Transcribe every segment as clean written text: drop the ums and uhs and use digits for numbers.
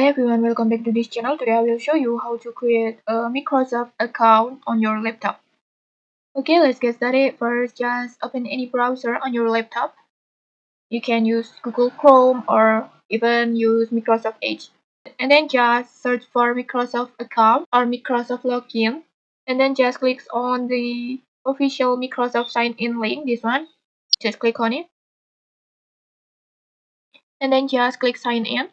Hi everyone, welcome back to this channel. Today I will show you how to create a Microsoft account on your laptop. Okay, let's get started. First, just open any browser on your laptop. You can use Google Chrome or even use Microsoft Edge. And then just search for Microsoft account or Microsoft login. And then just click on the official Microsoft sign in link, this one. Just click on it. And then just click sign in.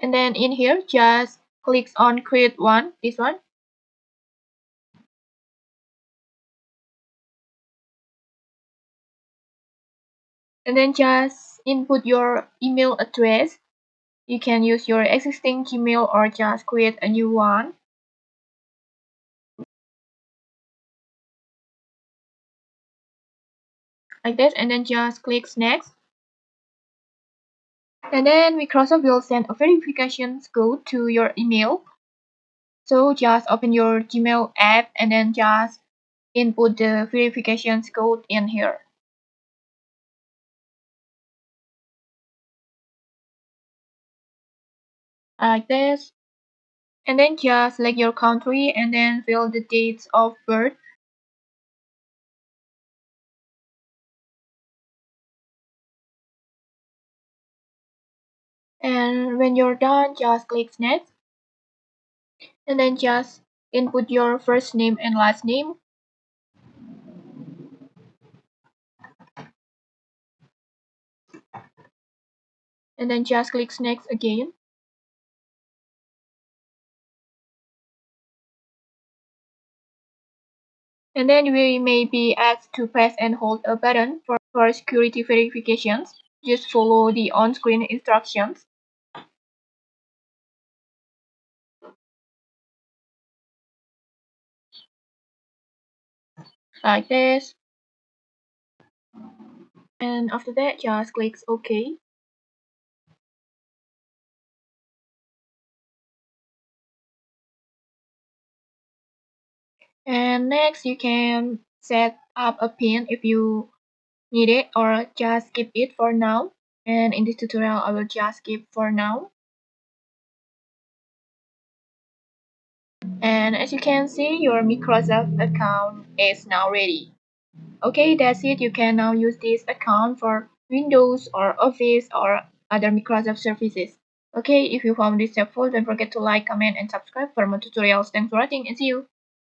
And then in here, just click on create one, this one. And then just input your email address. You can use your existing Gmail or just create a new one. Like this, and then just click next. And then Microsoft will send a verification code to your email. So just open your Gmail app and then just input the verification code in here. Like this. And then just select your country and then fill the dates of birth. And when you're done, just click next. And then just input your first name and last name. And then just click next again. And then we may be asked to press and hold a button for security verifications. Just follow the on-screen instructions. Like this. And after that, just click OK. And next, you can set up a pin if you need it, or just skip it for now. And in this tutorial, I will just skip for now. And as you can see, your Microsoft account is now ready. Okay, that's it. You can now use this account for Windows or Office or other Microsoft services. Okay, if you found this helpful, don't forget to like, comment, and subscribe for more tutorials. Thanks for watching and see you.